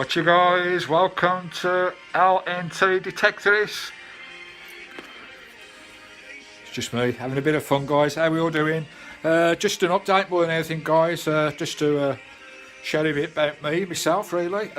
What's you guys, welcome to LNT Detectorist. It's just me having a bit of fun, guys. How we all doing? Just an update more than anything, guys, just to share a bit about myself really.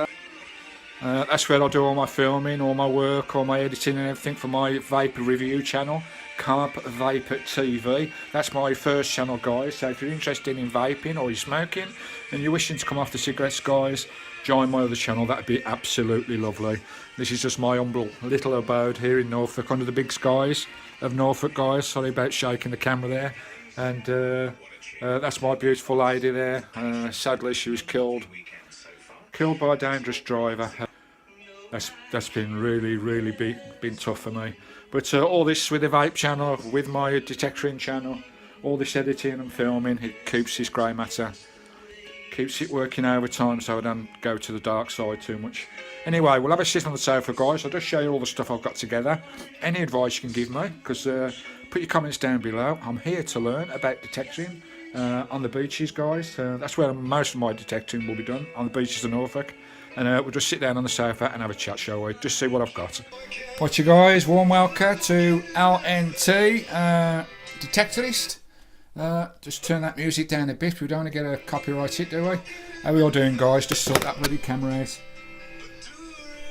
That's where I do all my filming, all my work, all my editing and everything for my vape review channel, Carpvaper. That's my first channel, guys, so if you're interested in vaping or you're smoking and you're wishing to come off the cigarettes, guys, join my other channel. That'd be absolutely lovely. This is just my humble little abode here in Norfolk under the big skies of Norfolk, guys. Sorry about shaking the camera there. And that's my beautiful lady there. Sadly she was killed by a dangerous driver. That's been really been tough for me. But all this with the vape channel, with my Detectoring channel, all this editing and filming, it keeps this grey matter, keeps it working overtime so I don't go to the dark side too much. Anyway, we'll have a sit on the sofa, guys. I'll just show you all the stuff I've got together. Any advice you can give me, because put your comments down below. I'm here to learn about detecting on the beaches, guys. That's where most of my detecting will be done, on the beaches of Norfolk. And we'll just sit down on the sofa and have a chat, shall we? Just see what I've got. What's you guys, warm welcome to LNT Detectorist. Just turn that music down a bit. We don't want to get a copyright hit, do we? How are we all doing, guys? Just sort that bloody camera out.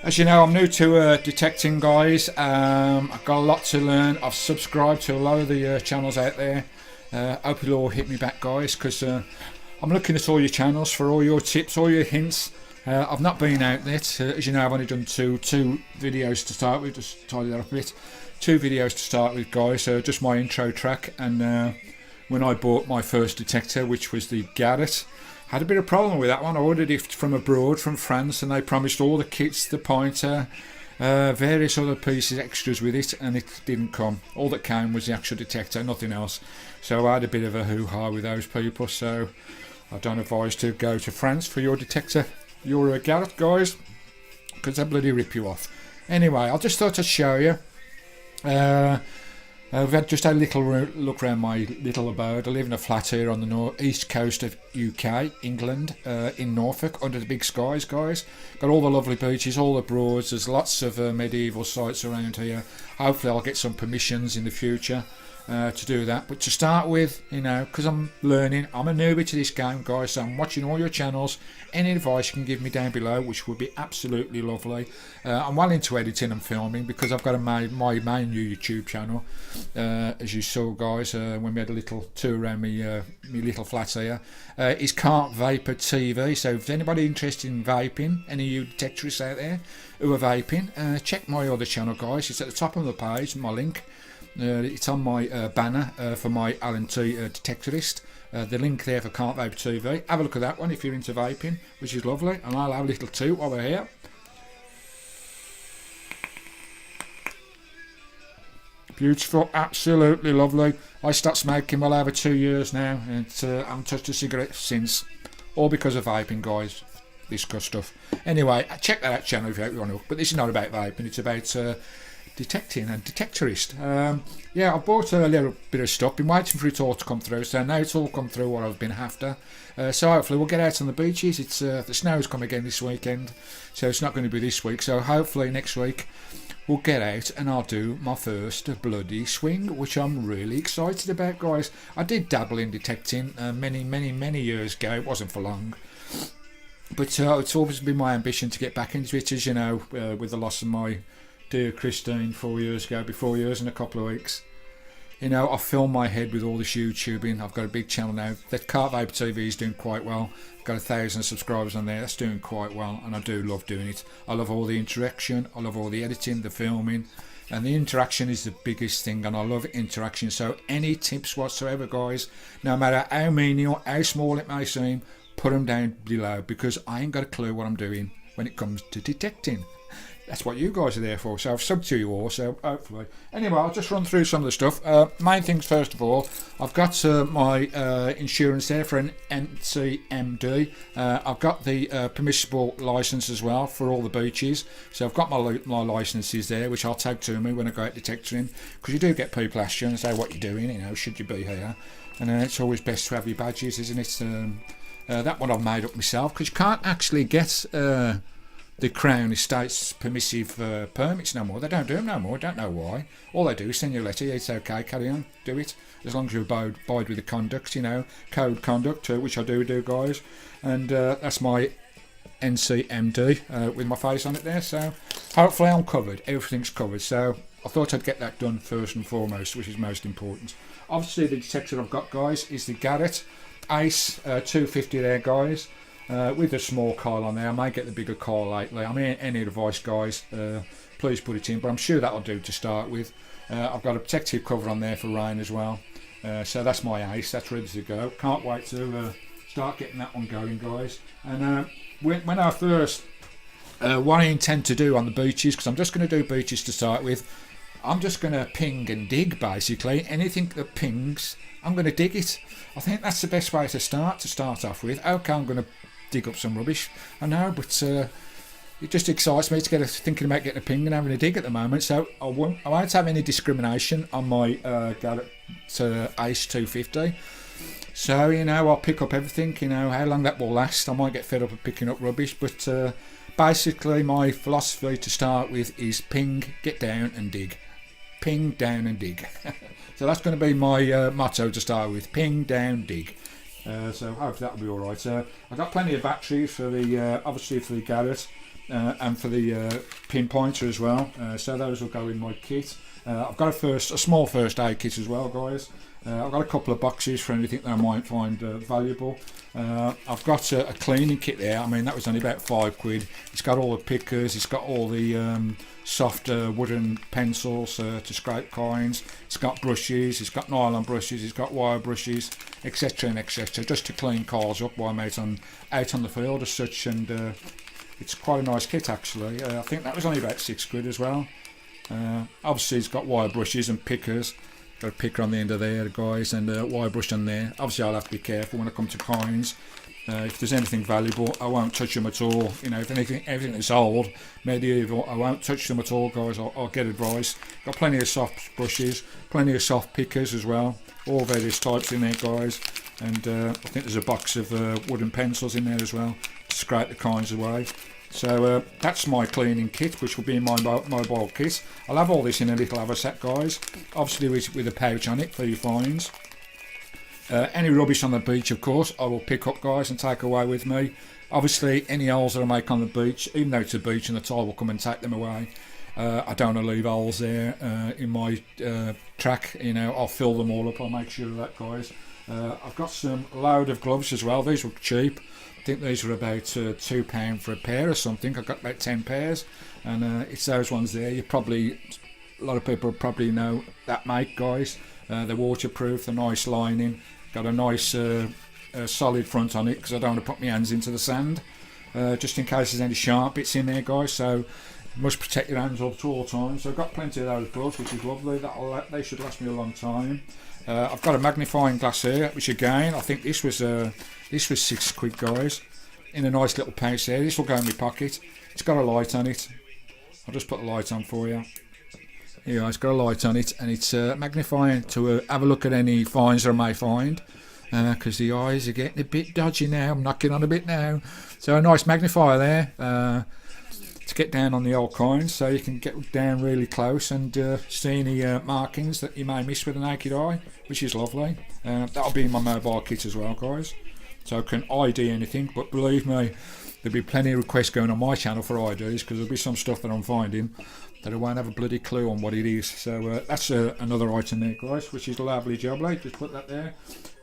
As you know, I'm new to detecting, guys. I've got a lot to learn. I've subscribed to a lot of the channels out there. Hope you'll all hit me back, guys, because I'm looking at all your channels for all your tips, all your hints. I've not been out yet. As you know, I've only done two videos to start with. Just tidy that up a bit. 2 videos to start with, guys. Just my intro track. And when I bought my first detector, which was the Garrett, had a bit of problem with that one. I ordered it from abroad, from France, and they promised all the kits, the pointer, various other pieces, extras with it, and it didn't come. All that came was the actual detector, nothing else. So I had a bit of a hoo-ha with those people. So I don't advise to go to France for your detector. You're a Garrett, guys, because they bloody rip you off. Anyway, I just thought I'd show you. We've had just a little look around my little abode. I live in a flat here on the east coast of UK, England, in Norfolk, under the big skies, guys. Got all the lovely beaches, all the Broads. There's lots of medieval sites around here. Hopefully I'll get some permissions in the future to do that. But to start with, you know, because I'm learning, I'm a newbie to this game, guys, so I'm watching all your channels. Any advice you can give me down below, which would be absolutely lovely. I'm well into editing and filming because I've got my main YouTube channel, as you saw, guys, when we had a little tour around me little flat here. It's Carpvaper TV, so if there's anybody interested in vaping, any of you detectorists out there who are vaping, check my other channel, guys. It's at the top of the page, my link. It's on my banner for my LNT Detectorist. The link there for Carpvaper TV. Have a look at that one if you're into vaping, which is lovely. And I'll have a little toot over here. Beautiful, absolutely lovely. I stopped smoking well over 2 years now, and I haven't touched a cigarette since. All because of vaping, guys. This good stuff. Anyway, check that out channel if you want to. But this is not about vaping, it's about detecting and detectorist. Yeah, I bought a little bit of stuff, been waiting for it all to come through, so now it's all come through what I've been after. So hopefully we'll get out on the beaches. It's the snow's come again this weekend, so it's not going to be this week, so hopefully next week we'll get out and I'll do my first bloody swing, which I'm really excited about, guys. I did dabble in detecting many years ago. It wasn't for long, but it's always been my ambition to get back into it, as you know, with the loss of my dear Christine 4 years ago, 4 years and a couple of weeks. You know, I filled my head with all this YouTubing. I've got a big channel now. That Carpvaper TV is doing quite well. I've got 1,000 subscribers on there. That's doing quite well, and I do love doing it. I love all the interaction. I love all the editing, the filming, and the interaction is the biggest thing, and I love interaction. So any tips whatsoever, guys, no matter how menial, how small it may seem, put them down below, because I ain't got a clue what I'm doing when it comes to detecting. That's what you guys are there for, so I've subbed to you all, so hopefully. Anyway, I'll just run through some of the stuff. Main things first of all, I've got my insurance there for an NCMD. I've got the permissible licence as well for all the beaches, so I've got my licences there, which I'll take to me when I go out detectoring, because you do get people ask you and say what you're doing, you know, should you be here, and it's always best to have your badges, isn't it? That one I've made up myself, because you can't actually get the Crown Estate's permissive permits no more. They don't do them no more. I don't know why. All they do is send you a letter. It's okay, carry on, do it, as long as you abide with the conduct, you know, code conduct, which I do, guys. And that's my NCMD with my face on it there. So hopefully I'm covered. Everything's covered. So I thought I'd get that done first and foremost, which is most important. Obviously, the detector I've got, guys, is the Garrett Ace 250 there, guys. With a small coil on there. I may get the bigger coil lately. I mean, any advice, guys, please put it in, but I'm sure that'll do to start with. I've got a protective cover on there for rain as well. So that's my Ace, that's ready to go. Can't wait to start getting that one going, guys. And when I first, what I intend to do on the beaches, because I'm just going to do beaches to start with, I'm just going to ping and dig, basically. Anything that pings, I'm going to dig it. I think that's the best way to start off with. Okay, I'm going to dig up some rubbish, I know, but it just excites me to get thinking about getting a ping and having a dig at the moment. So I won't have any discrimination on my Garrett Ace 250. So, you know, I'll pick up everything. You know, how long that will last, I might get fed up of picking up rubbish, but basically my philosophy to start with is ping, get down and dig. Ping, down and dig. So that's going to be my motto to start with, ping, down, dig. So hopefully that'll be alright. I've got plenty of batteries for the obviously for the Garrett and for the pinpointer as well. So those will go in my kit. I've got a small first aid kit as well, guys. I've got a couple of boxes for anything that I might find valuable. I've got a cleaning kit there. I mean, that was only about £5. It's got all the pickers, it's got all the soft wooden pencils to scrape coins, it's got brushes, it's got nylon brushes, it's got wire brushes, etc and etc, just to clean cars up while I'm out on the field as such. And it's quite a nice kit actually. I think that was only about £6 as well. Obviously it's got wire brushes and pickers. Got a picker on the end of there, guys, and a wire brush on there. Obviously I'll have to be careful when I come to coins. If there's anything valuable, I won't touch them at all. You know, if everything that's old, medieval, I won't touch them at all, guys. I'll get advice. Got plenty of soft brushes, plenty of soft pickers as well, all various types in there, guys. And I think there's a box of wooden pencils in there as well to scrape the coins away. So that's my cleaning kit, which will be in my mobile kit. I'll have all this in a little haversack, guys, obviously with a pouch on it for your fines. Any rubbish on the beach, of course, I will pick up, guys, and take away with me. Obviously, any holes that I make on the beach, even though it's a beach and the tide will come and take them away, I don't want to leave holes there in my track. You know, I'll fill them all up. I'll make sure of that, guys. I've got some load of gloves as well. These were cheap. I think these were about £2 for a pair or something. I've got about 10 pairs, and it's those ones there. A lot of people probably know that make, guys. They're waterproof, they're nice lining, got a nice solid front on it, because I don't want to put my hands into the sand, just in case there's any sharp bits in there, guys. So you must protect your hands at all times. So I've got plenty of those gloves, which is lovely. They should last me a long time. I've got a magnifying glass here, which again, I think this was £6, guys, in a nice little pouch there. This will go in my pocket. It's got a light on it. I'll just put the light on for you. Yeah, it's got a light on it, and it's magnifying to have a look at any finds that I may find, because the eyes are getting a bit dodgy now. I'm knocking on a bit now. So a nice magnifier there to get down on the old coins, so you can get down really close and see any markings that you may miss with the naked eye, which is lovely. That'll be in my mobile kit as well, guys, so I can ID anything. But believe me, there'll be plenty of requests going on my channel for IDs, because there'll be some stuff that I'm finding that I won't have a bloody clue on what it is. So that's another item there, guys, which is lovely jubbly. Just put that there.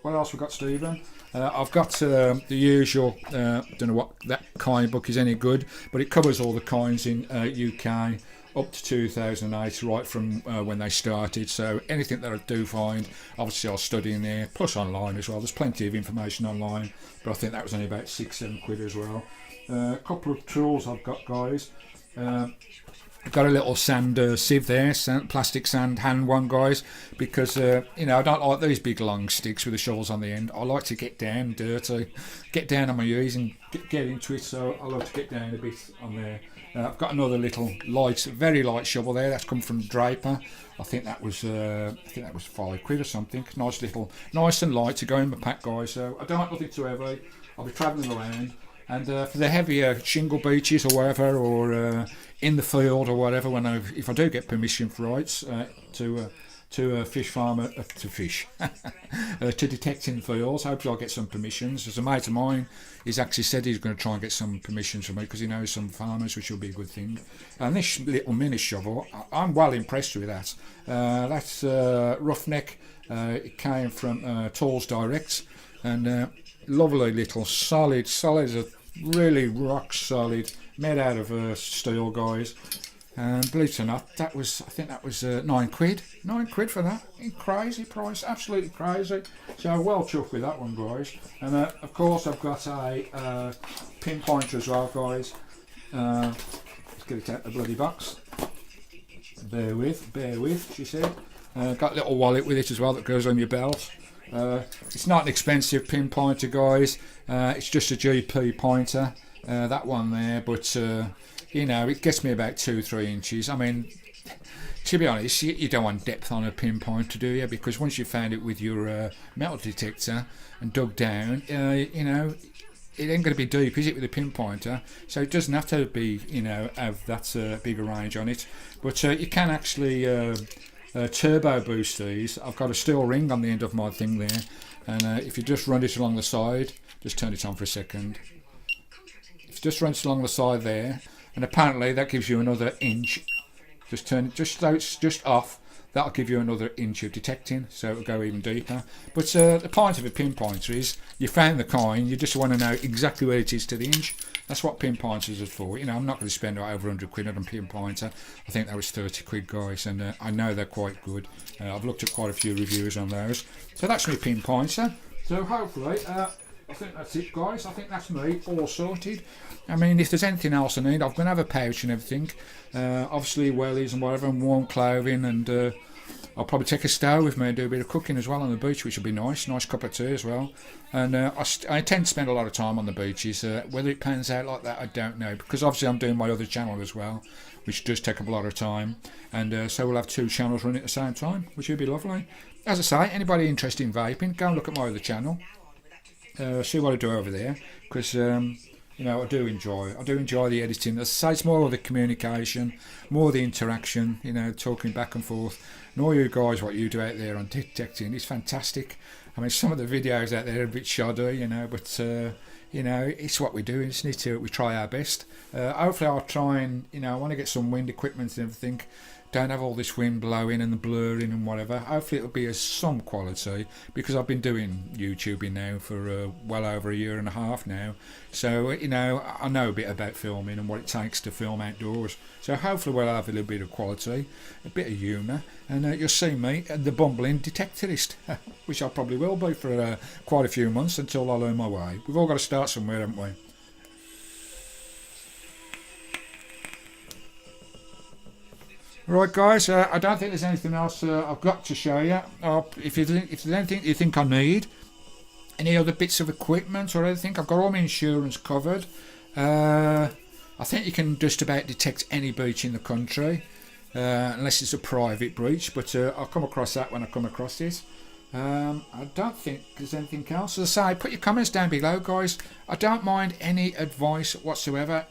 What else we got, Stephen? I've got the usual, don't know what that coin book is any good, but it covers all the coins in UK up to 2008, right from when they started. So anything that I do find, obviously I'll study in there, plus online as well. There's plenty of information online, but I think that was only about £6-7 as well. A couple of tools I've got, guys. I've got a little sand sieve there, plastic sand hand one, guys, because you know, I don't like these big long sticks with the shovels on the end. I like to get down dirty, get down on my knees and get into it, so I love to get down a bit on there. I've got another little light, very light shovel there. That's come from Draper. I think that was £5 or something. Nice and light to go in my pack, guys. So I don't want nothing too heavy. I'll be travelling around. And for the heavier shingle beaches or whatever, or in the field or whatever, if I do get permission for rights to a fish farmer, to fish, to detect in fields. Hopefully I'll get some permissions. As a mate of mine, he's actually said he's going to try and get some permissions from me because he knows some farmers, which will be a good thing. And this little mini shovel, I'm well impressed with that. That's Roughneck. It came from Tools Direct, and lovely little solid, really rock solid, made out of steel, guys. And believe it or not, I think that was £9. £9 for that. Crazy price, absolutely crazy. So well chuffed with that one, guys. And of course I've got a pinpointer as well, guys. Let's get it out of the bloody box. Bear with, she said. Got a little wallet with it as well that goes on your belt. It's not an expensive pinpointer, guys. It's just a GP pointer, that one there, but you know, it gets me about 2-3 inches. I mean, to be honest, you don't want depth on a pinpointer, do you? Because once you've found it with your metal detector and dug down, you know, it ain't going to be deep, is it, with a pinpointer? So it doesn't have to be, you know, have that big a range on it. But you can actually turbo boost these. I've got a steel ring on the end of my thing there, and if you just run it along the side, just turn it on for a second. If you just run it along the side there, and apparently that gives you another inch. Just turn it just so it's just off. That'll give you another inch of detecting, so it'll go even deeper. But the point of a pinpointer is you found the coin, you just want to know exactly where it is to the inch. That's what pinpointers are for. You know, I'm not going to spend over £100 on a pinpointer. I think that was £30, guys, and I know they're quite good. I've looked at quite a few reviews on those. So that's my pinpointer. So hopefully, I think that's it, guys. I think that's me all sorted. I mean, if there's anything else I need, I'm going to have a pouch and everything. Obviously wellies and whatever, and warm clothing, and I'll probably take a stove with me and do a bit of cooking as well on the beach, which will be nice cup of tea as well. And I tend to spend a lot of time on the beaches. Whether it pans out like that, I don't know, because obviously I'm doing my other channel as well, which does take up a lot of time, and so we'll have 2 channels running at the same time, which would be lovely. As I say, anybody interested in vaping, go and look at my other channel, see what I do over there, because you know, I do enjoy the editing. As I say, it's more of the communication, more the interaction, you know, talking back and forth. And all you guys, what you do out there on detecting is fantastic. I mean, some of the videos out there are a bit shoddy, you know, but you know, it's what we do. We try our best. Hopefully I'll try and, you know, I want to get some wind equipment and everything. Don't have all this wind blowing and the blurring and whatever. Hopefully it'll be of some quality, because I've been doing YouTubing now for well over a year and a half now. So, you know, I know a bit about filming and what it takes to film outdoors. So hopefully we'll have a little bit of quality, a bit of humour, and you'll see me, the bumbling detectorist, which I probably will be for quite a few months until I learn my way. We've all got to start somewhere, haven't we? Right, guys, I don't think there's anything else I've got to show you. If there's anything you think I need, any other bits of equipment or anything, I've got all my insurance covered. I think you can just about detect any beach in the country, unless it's a private beach, but I'll come across that when I come across it. I don't think there's anything else. As I say, put your comments down below, guys. I don't mind any advice whatsoever.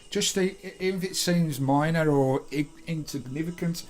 Just even if it seems minor or insignificant,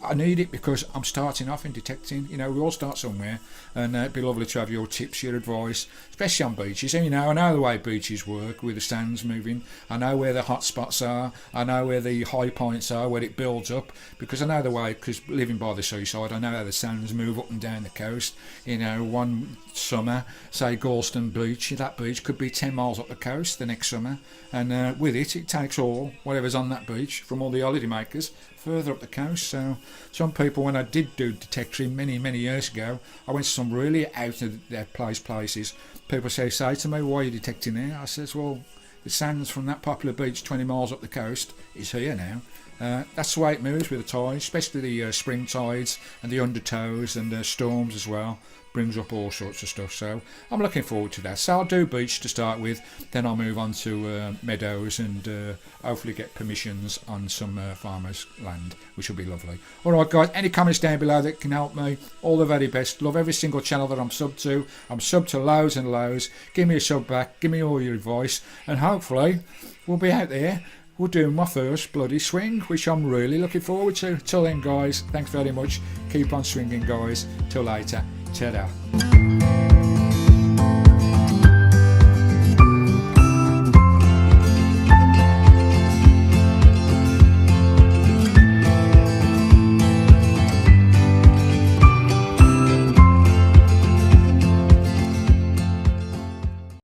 I need it, because I'm starting off in detecting. You know, we all start somewhere, and it'd be lovely to have your tips, your advice, especially on beaches. And, you know, I know the way beaches work with the sands moving. I know where the hot spots are. I know where the high points are, where it builds up, because I know the way, because living by the seaside, I know how the sands move up and down the coast. You know, one summer, say Galston Beach, that beach could be 10 miles up the coast the next summer, and with it takes all whatever's on that beach from all the holiday makers further up the coast. So some people, when I did do detectoring many years ago, I went to some really out of their places. People say to me, why are you detecting there? I says, well, the sands from that popular beach 20 miles up the coast is here now. That's the way it moves with the tides, especially the spring tides and the undertows and the storms as well. brings up all sorts of stuff. So I'm looking forward to that. So I'll do beach to start with, then I'll move on to meadows and hopefully get permissions on some farmers' land, which will be lovely. Alright guys, any comments down below that can help me, all the very best. Love every single channel that I'm subbed to. I'm subbed to loads and loads. Give me a sub back, give me all your advice, and hopefully we'll be out there. We'll do my first bloody swing, which I'm really looking forward to. Till then guys, thanks very much. Keep on swinging guys. Till later. Ta-da.